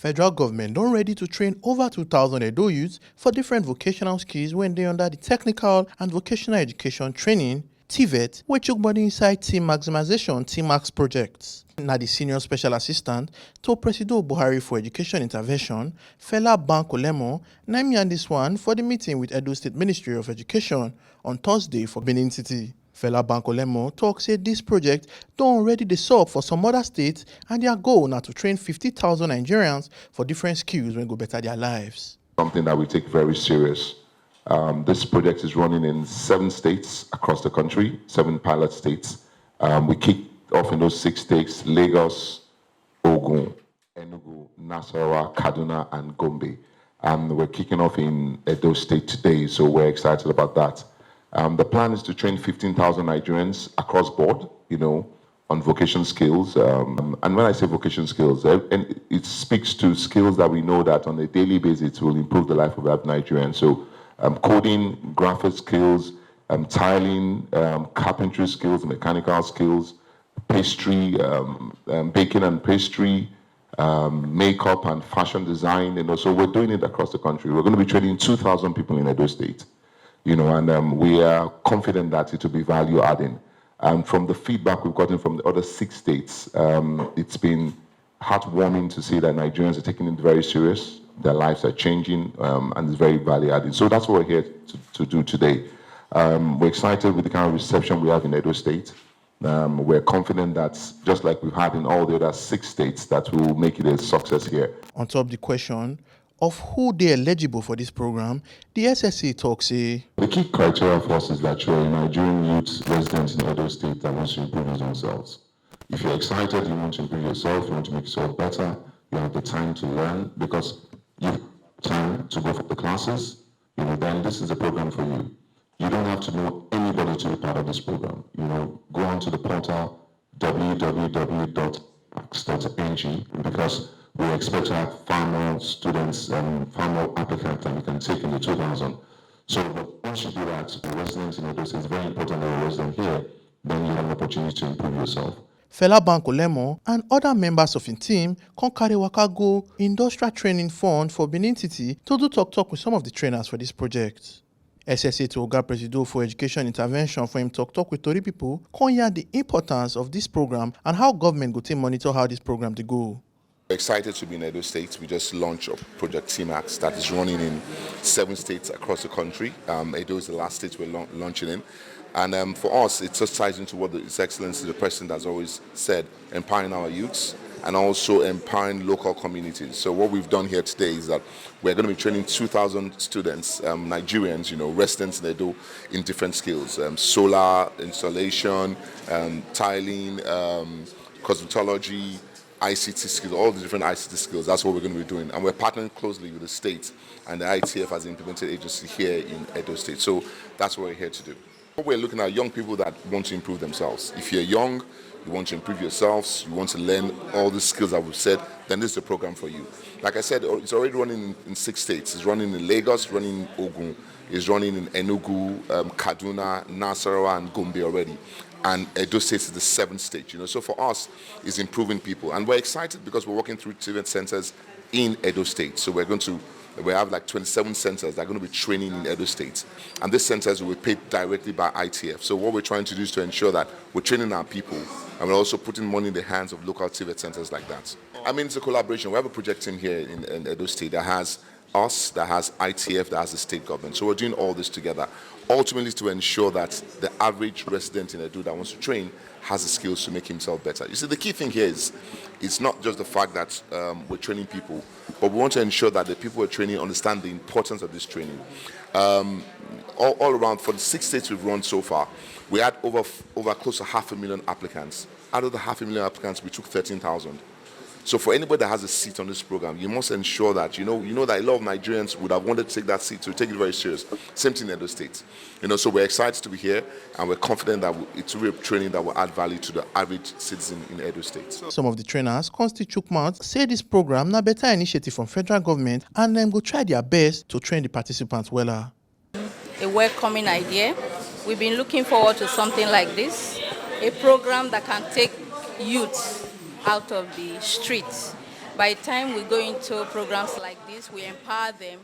Federal government don ready to train over 2,000 Edo youths for different vocational skills when they under the Technical and Vocational Education Training TVET, wey chook body inside team maximization TMAX projects. Na the senior special assistant to Presido Buhari for Education Intervention, Fela Bankolemo, na im yarn this one for the meeting with Edo State Ministry of Education on Thursday for Benin City. Fela Bankolemo talk say this project don already dey sup for some other states and their goal na to train 50,000 Nigerians for different skills wey go better their lives. Something that we take very serious. This project is running in 7 states across the country, 7 pilot states. We kicked off in those 6 states: Lagos, Ogun, Enugu, Nasarawa, Kaduna, and Gombe. We're kicking off in Edo State today, so we're excited about that. The plan is to train 15,000 Nigerians across board, on vocation skills. And when I say vocation skills, it speaks to skills that we know that on a daily basis will improve the life of that Nigerian. So coding, graphic skills, tiling, carpentry skills, mechanical skills, pastry, baking and pastry, makeup and fashion design. So we're doing it across the country. We're going to be training 2,000 people in Edo State. And we are confident that it will be value adding. And from the feedback we've gotten from the other 6 states, it's been heartwarming to see that Nigerians are taking it very serious. Their lives are changing, and it's very value added. So that's what we're here to do today. We're excited with the kind of reception we have in Edo State. We're confident that just like we've had in all the other 6 states, that we will make it a success here. On top of the question of who they eligible for this program, the SSA talks say the key criteria for us is that you're a Nigerian youth resident in Edo State that wants to improve themselves. If you're excited, you want to improve yourself, you want to make yourself better, you have the time to learn because you have time to go for the classes, then this is a program for you. You don't have to know anybody to be part of this program. Go onto the portal www.max.ng because we expect to have far more students and far more applicants than we can take in the 2,000. So once you do that, the residents in Edo State, it's very important that you're a resident here, then you have an opportunity to improve yourself. Fela Bankolemo and other members of his team come carry waka go industrial training fund for Benin City to do talk with some of the trainers for this project. SSA to Oga Presido for Education Intervention for him talk with Tori people come hear the importance of this program and how government go take monitor how this program dey go. We're excited to be in Edo State. We just launched a project TMAX that is running in 7 states across the country. Edo is the last state we're launching in. And for us, it just ties into what His Excellency, the President, has always said, empowering our youths and also empowering local communities. So what we've done here today is that we're going to be training 2,000 students, Nigerians, residents in Edo, in different skills: solar installation, tiling, cosmetology, ICT skills, all the different ICT skills. That's what we're going to be doing. And we're partnering closely with the state and the ITF as the implemented agency here in Edo State. So that's what we're here to do. What we're looking at, young people that want to improve themselves. If you're young, you want to improve yourselves, you want to learn all the skills that we've said, then this is the program for you. Like I said, it's already running in 6 states. It's running in Lagos, running in Ogun, it's running in Enugu, Kaduna, Nasarawa, and Gombe already. And Edo State is the 7th state, So for us, it's improving people. And we're excited because we're working through TVET centers in Edo State. So we have like 27 centers that are going to be training in Edo State. And these centers will be paid directly by ITF. So what we're trying to do is to ensure that we're training our people and we're also putting money in the hands of local TVET centers like that. It's a collaboration. We have a project team here in Edo State that has us, that has ITF, that has the state government. So we're doing all this together, ultimately to ensure that the average resident in Edo that wants to train has the skills to make himself better. You see, the key thing here is it's not just the fact that we're training people, but we want to ensure that the people we're training understand the importance of this training. All around, for the 6 states we've run so far, we had over close to 500,000 applicants. Out of the 500,000 applicants, we took 13,000. So for anybody that has a seat on this program, you must ensure that you know that a lot of Nigerians would have wanted to take that seat, so take it very serious. Same thing in Edo State. So we're excited to be here, and we're confident that it's real training that will add value to the average citizen in Edo State. Some of the trainers, Consti Chukmouth, say this program na better initiative from federal government, and them go try their best to train the participants well. A welcoming idea. We've been looking forward to something like this, a program that can take youth out of the streets By the time we go into programs like this, we empower them,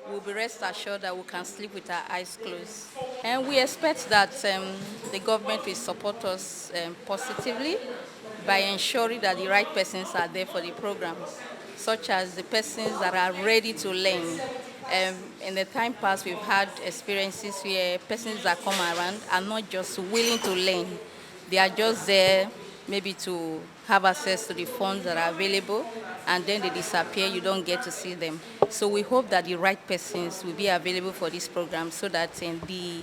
we'll be rest assured that we can sleep with our eyes closed. And we expect that the government will support us positively by ensuring that the right persons are there for the programs, such as the persons that are ready to learn. In the time past, we've had experiences where persons that come around are not just willing to learn. They are just there maybe to have access to the funds that are available, and then they disappear. You don't get to see them. So we hope that the right persons will be available for this program so that the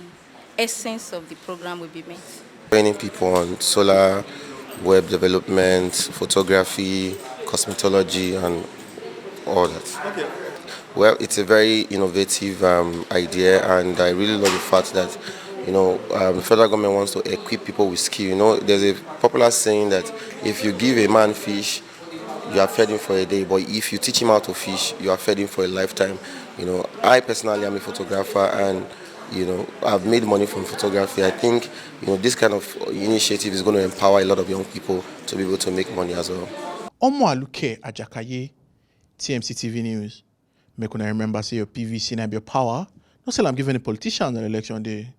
essence of the program will be met. Training people on solar, web development, photography, cosmetology, and all that. Okay. Well, it's a very innovative idea, and I really love the fact that the federal government wants to equip people with skill. There's a popular saying that if you give a man fish, you are fed him for a day, but if you teach him how to fish, you are fed him for a lifetime. I personally am a photographer, and I've made money from photography. I think this kind of initiative is going to empower a lot of young people to be able to make money as well. Omoaluke Ajakaye, TMC TV News. Make una remember say your PVC na be your power. No say I'm giving the politicians an election day.